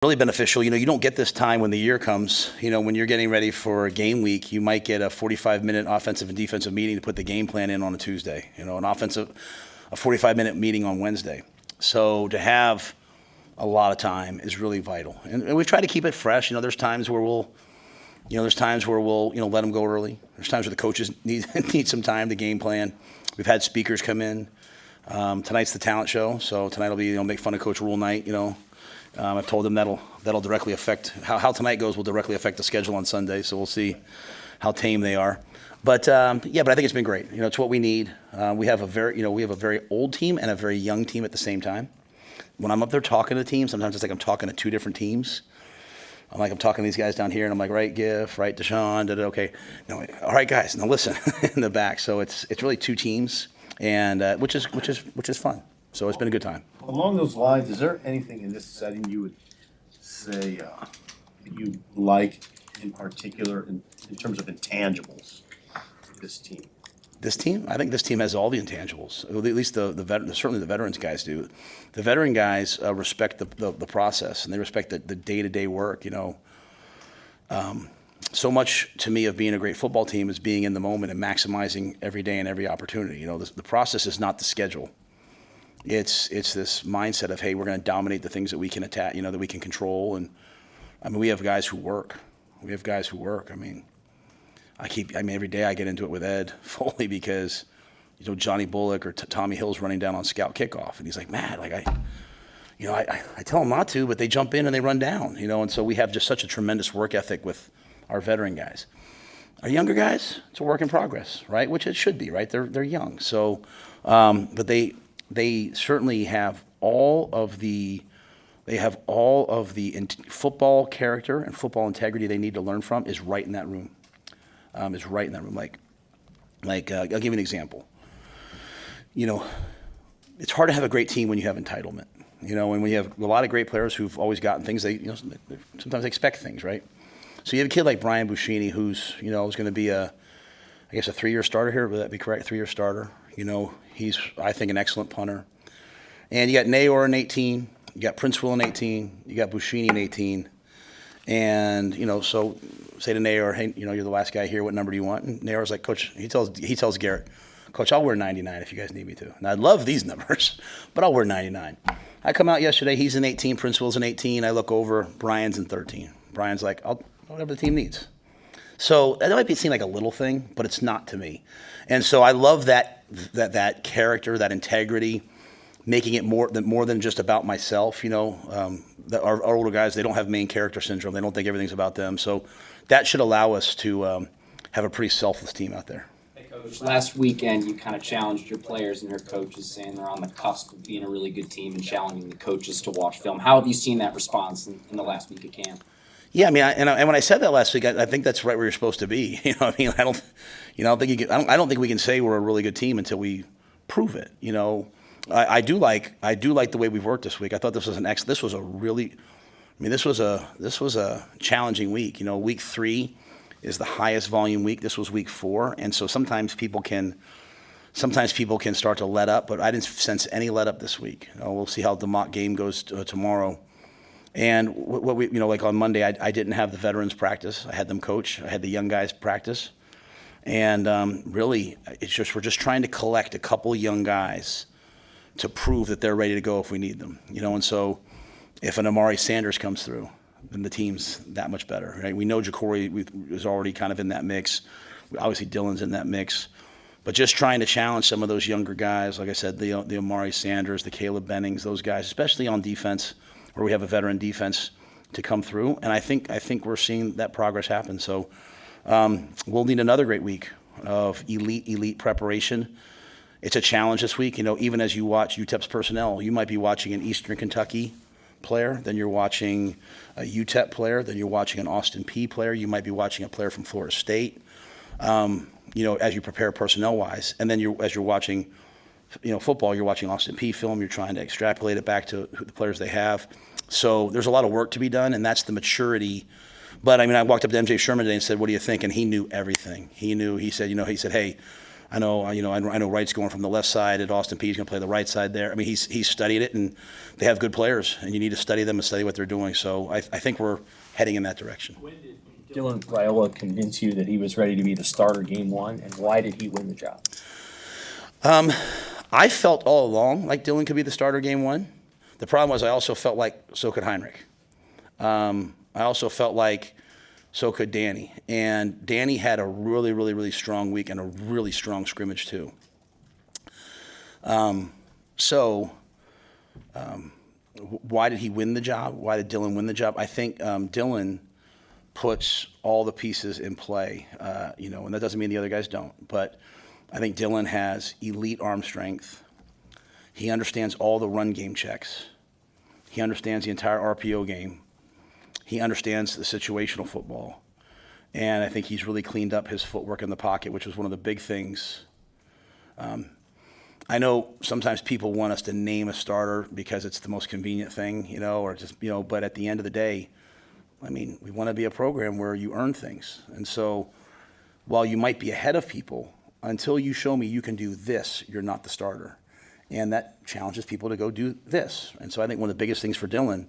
Really beneficial. You don't get this time when the year comes. When you're getting ready for a game week, you might get a 45-minute offensive and defensive meeting to put the game plan in on a Tuesday. A 45-minute meeting on Wednesday. So to have a lot of time is really vital. And we've tried to keep it fresh. There's times where we'll let them go early. There's times where the coaches need some time to game plan. We've had speakers come in. Tonight's the talent show, so tonight will be make fun of Coach Rhule night. I've told them that'll directly affect how tonight goes. Will directly affect the schedule on Sunday. So we'll see how tame they are. But I think it's been great. It's what we need. We have a very old team and a very young team at the same time. When I'm up there talking to the team, sometimes it's like I'm talking to two different teams. I'm talking to these guys down here, and I'm like, right, Giff, right, Deshaun, okay, no, all right, guys, now listen in the back. So it's really two teams, and which is fun. So it's been a good time. Along those lines, is there anything in this setting you would say you like in particular in terms of intangibles for this team? This team? I think this team has all the intangibles. Well, at least certainly the veterans guys do. The veteran guys respect the process, and they respect the day-to-day work. So much to me of being a great football team is being in the moment and maximizing every day and every opportunity. The process is not the schedule. It's this mindset of, hey, we're going to dominate the things that we can attack, that we can control. And we have guys who work. Every day I get into it with Ed Foley because, Johnny Bullock or Tommy Hill's running down on scout kickoff, and he's like, Matt, I tell them not to, but they jump in and they run down, and so we have just such a tremendous work ethic with our veteran guys. Our younger guys, it's a work in progress, right? Which it should be, right? They're young, so but they certainly have all of the football character and football integrity they need to learn from is right in that room. I'll give you an example. It's hard to have a great team when you have entitlement. And we have a lot of great players who've always gotten things. They sometimes expect things, right? So you have a kid like Brian Buschini who's is going to be a 3-year starter here. Would that be correct? 3-year starter. He's, I think, an excellent punter. And you got Nayor in 18. You got Prince Will in 18. You got Buschini in 18. And so say to Nayor, hey, you're the last guy here. What number do you want? And Nayor's like, Coach. He tells Garrett, Coach, I'll wear 99 if you guys need me to. Now I love these numbers, but I'll wear 99. I come out yesterday. He's in 18. Prince Will's in 18. I look over. Brian's in 13. Brian's like, I'll whatever the team needs. So that might seem like a little thing, but it's not to me. And so I love that character, that integrity, making it more than just about myself. Our older guys, they don't have main character syndrome. They don't think everything's about them. So that should allow us to have a pretty selfless team out there. Hey, Coach, last weekend you kind of challenged your players and your coaches, saying they're on the cusp of being a really good team and challenging the coaches to watch film. How have you seen that response in the last week of camp? Yeah, and when I said that last week, I think that's right where you're supposed to be. I don't think we can say we're a really good team until we prove it. I do like the way we've worked this week. I thought this was a challenging week. Week 3 is the highest volume week. This was week 4, and so sometimes people can start to let up, but I didn't sense any let up this week. We'll see how the mock game goes tomorrow. And what we, like on Monday, I didn't have the veterans practice. I had them coach. I had the young guys practice. And really, we're just trying to collect a couple young guys to prove that they're ready to go if we need them. And so if an Amari Sanders comes through, then the team's that much better, right? We know Ja'Cory is already kind of in that mix. Obviously, Dylan's in that mix. But just trying to challenge some of those younger guys, like I said, the Amari Sanders, the Caleb Bennings, those guys, especially on defense, where we have a veteran defense to come through, and I think we're seeing that progress happen. So we'll need another great week of elite preparation. It's a challenge this week. Even as you watch UTEP's personnel, you might be watching an Eastern Kentucky player, then you're watching a UTEP player, then you're watching an Austin P player. You might be watching a player from Florida State. As you prepare personnel-wise, and then as you're watching football, you're watching Austin P film, you're trying to extrapolate it back to the players they have. So there's a lot of work to be done, and that's the maturity. But I walked up to MJ Sherman today and said, what do you think? And he knew everything. He said, hey, I know Wright's going from the left side at Austin Peay. He's going to play the right side there. I mean, he's studied it, and they have good players, and you need to study them and study what they're doing. So I think we're heading in that direction. When did Dylan Raiola convince you that he was ready to be the starter game one, and why did he win the job? I felt all along like Dylan could be the starter game one. The problem was I also felt like so could Heinrich. I also felt like so could Danny. And Danny had a really, really, really strong week and a really strong scrimmage too. Why did he win the job? Why did Dylan win the job? I think Dylan puts all the pieces in play, and that doesn't mean the other guys don't. But I think Dylan has elite arm strength. He understands all the run game checks. He understands the entire RPO game. He understands the situational football. And I think he's really cleaned up his footwork in the pocket, which was one of the big things. I know sometimes people want us to name a starter because it's the most convenient thing, but at the end of the day, I mean, we want to be a program where you earn things. And so while you might be ahead of people, until you show me you can do this, you're not the starter. And that challenges people to go do this. And so I think one of the biggest things for Dylan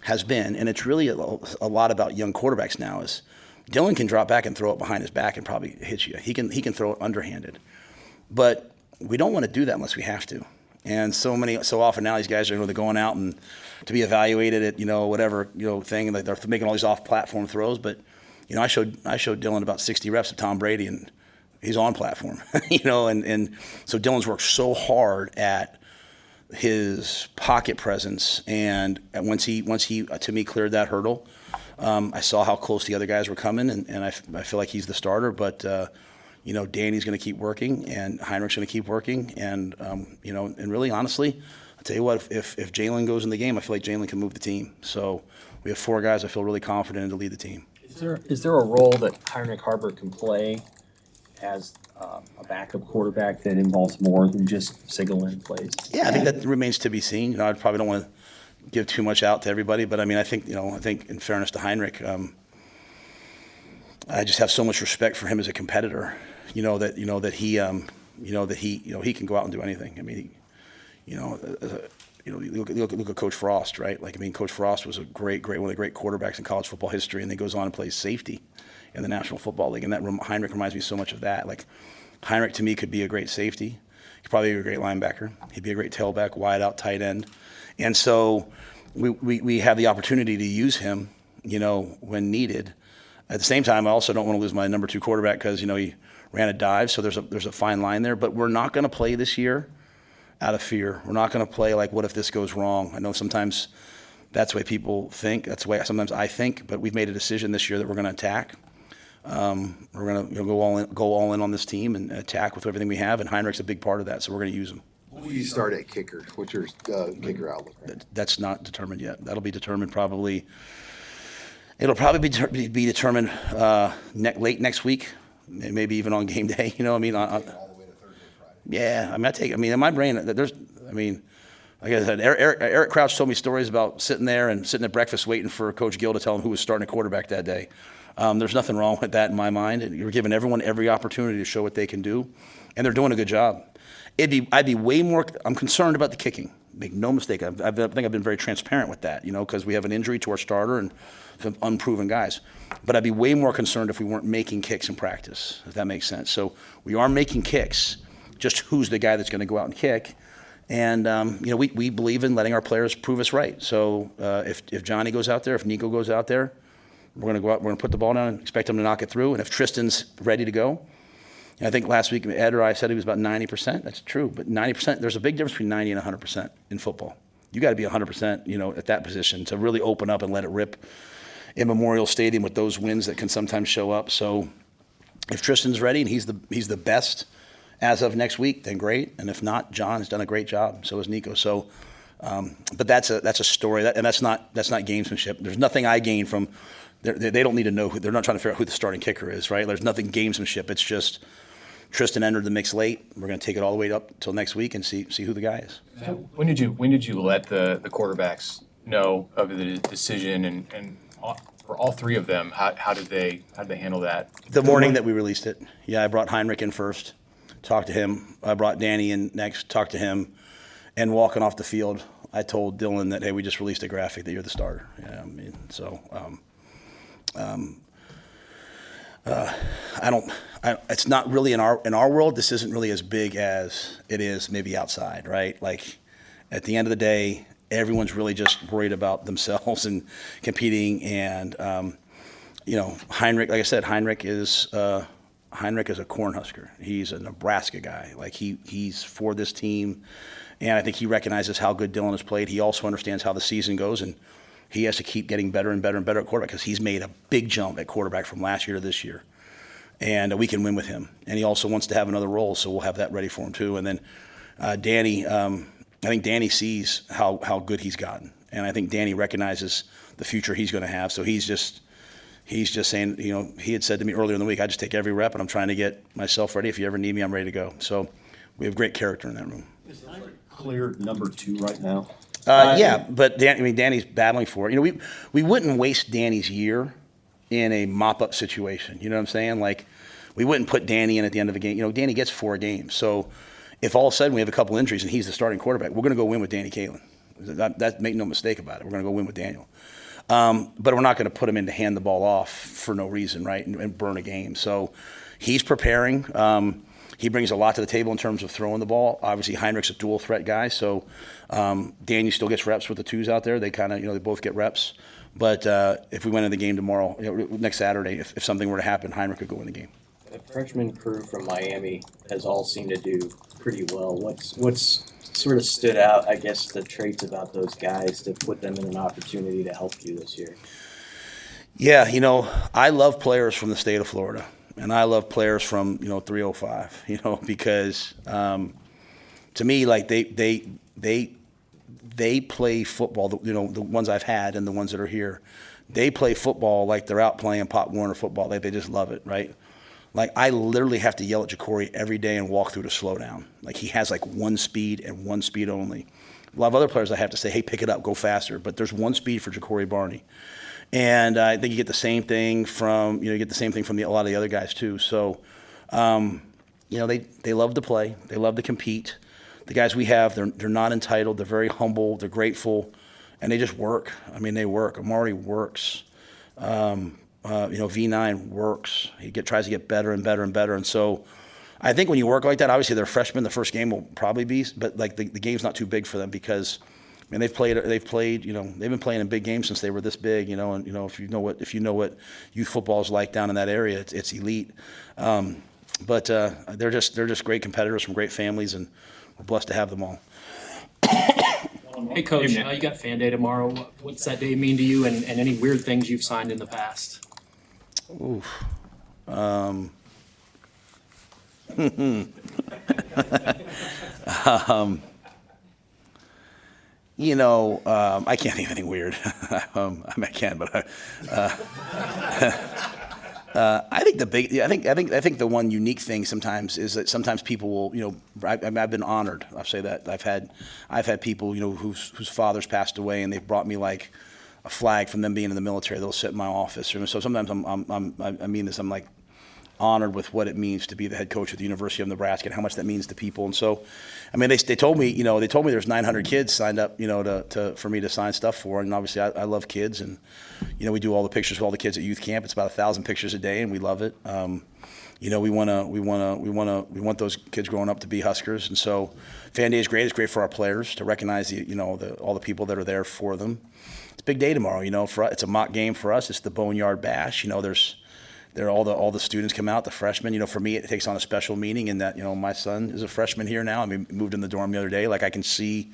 has been, and it's really a lot about young quarterbacks now, is Dylan can drop back and throw it behind his back and probably hit you. He can throw it underhanded. But we don't want to do that unless we have to. And so often now these guys are they're going out and to be evaluated at whatever thing, and they're making all these off-platform throws. But I showed Dylan about 60 reps of Tom Brady, and he's on platform. And so Dylan's worked so hard at his pocket presence, and once he to me cleared that hurdle, I saw how close the other guys were coming, and I feel like he's the starter. But Danny's going to keep working, and Heinrich's going to keep working, and and really honestly, I'll tell you what, if Jalen goes in the game, I feel like Jalen can move the team. So we have 4 guys I feel really confident in to lead the team. Is there a role that Heinrich Haarberg can play as a backup quarterback that involves more than just signaling plays? Yeah, I think that remains to be seen. I probably don't want to give too much out to everybody, but I mean, I think in fairness to Heinrich, I just have so much respect for him as a competitor. That he can go out and do anything. I mean, look at Coach Frost, right? Coach Frost was one of the great quarterbacks in college football history, and then goes on and plays safety in the National Football League. And that Heinrich reminds me so much of that. Like, Heinrich to me could be a great safety. He'd probably be a great linebacker. He'd be a great tailback, wide out tight end. And so we have the opportunity to use him, when needed. At the same time, I also don't want to lose my number 2 quarterback because, he ran a dive. So there's a fine line there. But we're not going to play this year out of fear. We're not going to play like, what if this goes wrong? I know sometimes that's the way people think. That's the way sometimes I think. But we've made a decision this year that we're going to attack. We're going to go all in on this team and attack with everything we have. And Heinrich's a big part of that, so we're going to use him. Who do you start at kicker? What's your kicker outlook? Right? That's not determined yet. That'll be determined probably. It'll probably be determined late next week, maybe even on game day. All the way to Thursday, Friday. Yeah, in my brain, like I said, Eric Crouch told me stories about sitting at breakfast waiting for Coach Gill to tell him who was starting a quarterback that day. There's nothing wrong with that in my mind. You're giving everyone every opportunity to show what they can do, and they're doing a good job. I'd be way more. I'm concerned about the kicking. Make no mistake. I think I've been very transparent with that. Because we have an injury to our starter and some unproven guys. But I'd be way more concerned if we weren't making kicks in practice, if that makes sense. So we are making kicks. Just who's the guy that's going to go out and kick? And we believe in letting our players prove us right. So if Johnny goes out there, if Nico goes out there, we're going to go out. We're going to put the ball down and expect him to knock it through. And if Tristan's ready to go, and I think last week Ed or I said he was about 90%. That's true, but 90%. There's a big difference between 90 and 100% in football. You got to be 100%, at that position to really open up and let it rip in Memorial Stadium with those winds that can sometimes show up. So if Tristan's ready and he's the best as of next week, then great. And if not, John has done a great job. So has Nico. So, but that's a story, and that's not gamesmanship. There's nothing I gain from. They don't need to know they're not trying to figure out who the starting kicker is, right? There's nothing gamesmanship. It's just Tristan entered the mix late. We're going to take it all the way up till next week and see who the guy is. So when did you let the quarterbacks know of the decision, and for all 3 of them, how did they handle that? The morning that we released it, I brought Heinrich in first. talked to him. I brought Danny in next, talked to him, and walking off the field, I told Dylan that, hey, we just released a graphic that you're the starter. Yeah, I mean, so it's not really in our world. This isn't really as big as it is maybe outside, right? Like at the end of the day, everyone's really just worried about themselves and competing. And Heinrich, like I said, Heinrich is a Cornhusker. He's a Nebraska guy. Like he's for this team, and I think he recognizes how good Dylan has played. He also understands how the season goes, and he has to keep getting better and better and better at quarterback because he's made a big jump at quarterback from last year to this year. And we can win with him. And he also wants to have another role, so we'll have that ready for him too. And then Danny, I think Danny sees how good he's gotten. And I think Danny recognizes the future he's going to have. So he's just saying, he had said to me earlier in the week, I just take every rep and I'm trying to get myself ready. If you ever need me, I'm ready to go. So we have great character in that room. Is Heinrich clear number 2 right now? Yeah, but Danny's battling for it. We wouldn't waste Danny's year in a mop-up situation. You know what I'm saying? Like, we wouldn't put Danny in at the end of a game. Danny gets 4 games. So if all of a sudden we have a couple injuries and he's the starting quarterback, we're going to go win with Danny Kalen. That make no mistake about it. We're going to go win with Daniel. But we're not going to put him in to hand the ball off for no reason, right, and burn a game. So he's preparing. He brings a lot to the table in terms of throwing the ball. Obviously, Heinrich's a dual threat guy, so Daniel still gets reps with the twos out there. They kind of, they both get reps. But if we went in the game tomorrow, next Saturday, if something were to happen, Heinrich could go in the game. The freshman crew from Miami has all seemed to do pretty well. What's sort of stood out, I guess, the traits about those guys to put them in an opportunity to help you this year? Yeah, I love players from the state of Florida. And I love players from 305, because to me, like they play football. The ones I've had and the ones that are here, they play football like they're out playing Pop Warner football. Like they just love it, right? Like I literally have to yell at Ja'Cory every day and walk through to slow down. Like he has like one speed and one speed only. A lot of other players I have to say, hey, pick it up, go faster. But there's one speed for Ja'Cory Barney. And I think you get the same thing from a lot of the other guys too. So, they love to play, they love to compete. The guys we have, they're not entitled, they're very humble, they're grateful, and they just work. I mean, they work. Amari works. V9 works. He tries to get better and better and better. And so, I think when you work like that, obviously they're freshmen. The first game will probably be, but like the game's not too big for them because. And they've played. They've been playing in big games since they were this big. And if you know what youth football is like down in that area, it's elite. But they're just great competitors from great families, and we're blessed to have them all. Hey, Coach, you got Fan Day tomorrow. What's that day mean to you, and any weird things you've signed in the past? Oof. I can't think of anything weird. I can, but I think the one unique thing sometimes is that sometimes people will, I've been honored. I'll say that I've had people, whose fathers passed away, and they've brought me like a flag from them being in the military. They'll sit in my office. So sometimes I'm like honored with what it means to be the head coach at the University of Nebraska and how much that means to people. And so, they told me, there's 900 kids signed up, for me to sign stuff for. And obviously I love kids, and, we do all the pictures with all the kids at youth camp. It's about 1,000 pictures a day, and we love it. We want those kids growing up to be Huskers. And so Fan Day is great. It's great for our players to recognize all the people that are there for them. It's a big day tomorrow, it's a mock game for us. It's the Boneyard Bash. All the students come out, the freshmen. For me, it takes on a special meaning in that, my son is a freshman here now. Moved in the dorm the other day. Like I can see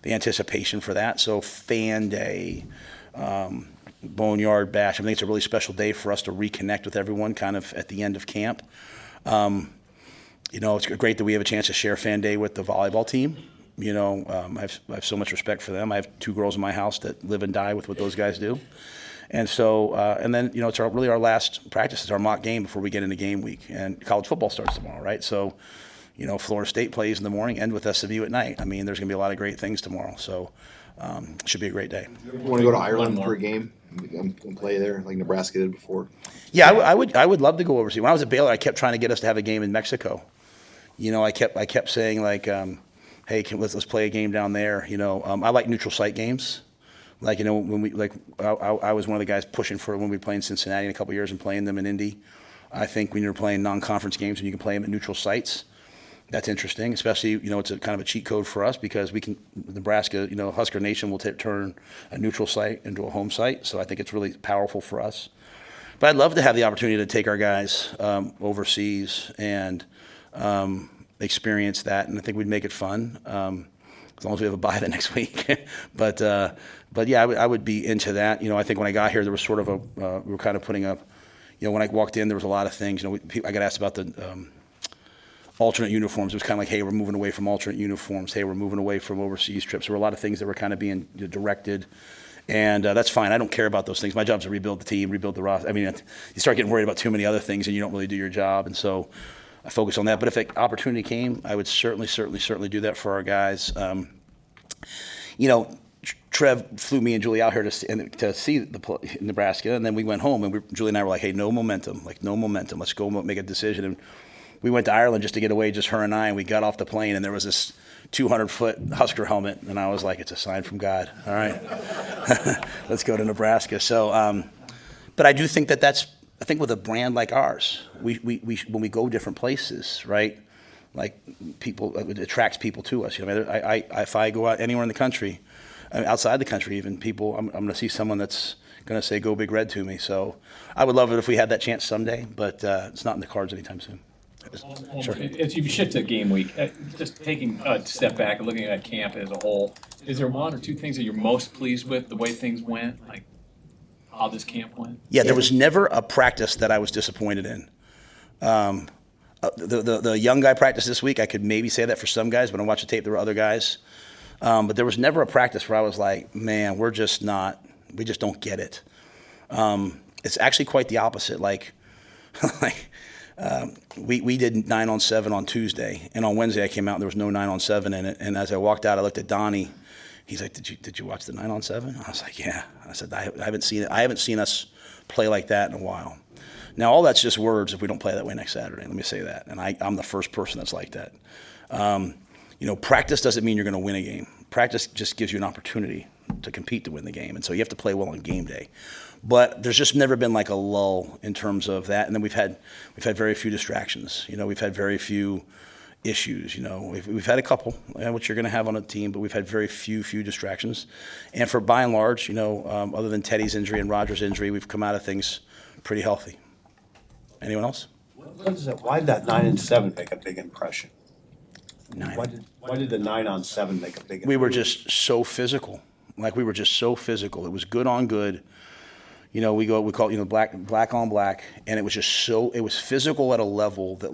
the anticipation for that. So Fan Day, Boneyard Bash. I think it's a really special day for us to reconnect with everyone kind of at the end of camp. It's great that we have a chance to share Fan Day with the volleyball team. I have so much respect for them. I have 2 girls in my house that live and die with what those guys do. And so, it's really our last practice. It's our mock game before we get into game week. And college football starts tomorrow, right? So, Florida State plays in the morning, end with SMU at night. There's going to be a lot of great things tomorrow. So, it should be a great day. You want to go to Ireland for a game and play there like Nebraska did before? Yeah, I would love to go overseas. When I was at Baylor, I kept trying to get us to have a game in Mexico. I kept saying like, hey, let's play a game down there. I like neutral site games. Like, I was one of the guys pushing for when we played in Cincinnati in a couple of years and playing them in Indy. I think when you're playing non-conference games and you can play them at neutral sites, that's interesting, especially, it's a kind of a cheat code for us because Nebraska, Husker Nation will turn a neutral site into a home site. So I think it's really powerful for us. But I'd love to have the opportunity to take our guys overseas and experience that. And I think we'd make it fun as long as we have a bye the next week. But yeah, I would be into that. I think when I got here, there was sort of we were kind of putting up, when I walked in, there was a lot of things. I got asked about the alternate uniforms. It was kind of like, hey, we're moving away from alternate uniforms. Hey, we're moving away from overseas trips. There were a lot of things that were kind of being directed. And that's fine. I don't care about those things. My job is to rebuild the team, rebuild the roster. I mean, you start getting worried about too many other things and you don't really do your job. And so I focus on that. But if an opportunity came, I would certainly do that for our guys. Trev flew me and Julie out here to see Nebraska, and then we went home, and Julie and I were like, hey, no momentum. Let's go make a decision. And we went to Ireland just to get away, just her and I, and we got off the plane, and there was this 200-foot Husker helmet, and I was like, it's a sign from God. All right, let's go to Nebraska. So, but I do think I think with a brand like ours, we when we go different places, right? Like people, it attracts people to us. If I go out anywhere in the country, outside the country, even people, I'm going to see someone that's going to say "Go Big Red" to me. So I would love it if we had that chance someday, but it's not in the cards anytime soon. Sure. As you shift to game week, just taking a step back and looking at camp as a whole, is there one or two things that you're most pleased with the way things went, like how this camp went? Yeah, there was never a practice that I was disappointed in. The young guy practice this week, I could maybe say that for some guys, but I watched the tape, there were other guys. But there was never a practice where I was like, man, we just don't get it. It's actually quite the opposite. We did 9-on-7 on Tuesday, and on Wednesday I came out and there was no 9-on-7 in it. And as I walked out, I looked at Donnie. He's like, "Did you watch the 9-on-7?" I was like, "Yeah." I said, "I haven't seen it. I haven't seen us play like that in a while." Now all that's just words if we don't play that way next Saturday. Let me say that, and I'm the first person that's like that. Practice doesn't mean you're going to win a game. Practice just gives you an opportunity to compete to win the game, and so you have to play well on game day. But there's just never been like a lull in terms of that. And then we've had very few distractions. We've had very few issues. We've had a couple, which you're going to have on a team, but we've had very few distractions. And for by and large, other than Teddy's injury and Roger's injury, we've come out of things pretty healthy. Anyone else? Why did that 9-7 make a big impression? 9. Why did the 9-on-7 make a big impression? We were just so physical. It was good on good. We call it, black on black, and it was just it was physical at a level that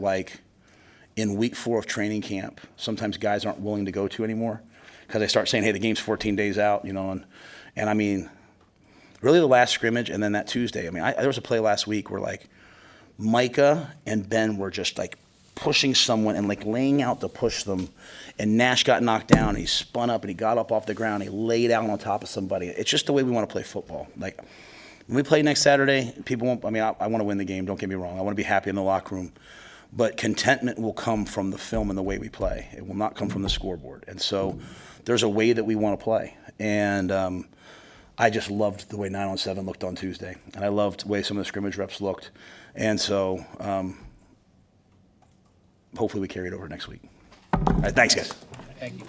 in week 4 of training camp, sometimes guys aren't willing to go to anymore because they start saying, hey, the game's 14 days out, and I mean, really the last scrimmage and then that Tuesday. I mean, there was a play last week where Micah and Ben were just pushing someone and laying out to push them, and Nash got knocked down, and he spun up and he got up off the ground, and he laid out on top of somebody. It's just the way we want to play football. When we play next Saturday, people won't. I mean, I want to win the game. Don't get me wrong. I want to be happy in the locker room, but contentment will come from the film and the way we play. It will not come from the scoreboard. And so, there's a way that we want to play. And I just loved the way 9-on-7 looked on Tuesday, and I loved the way some of the scrimmage reps looked. And so, hopefully, we carry it over next week. All right, thanks, guys. Thank you.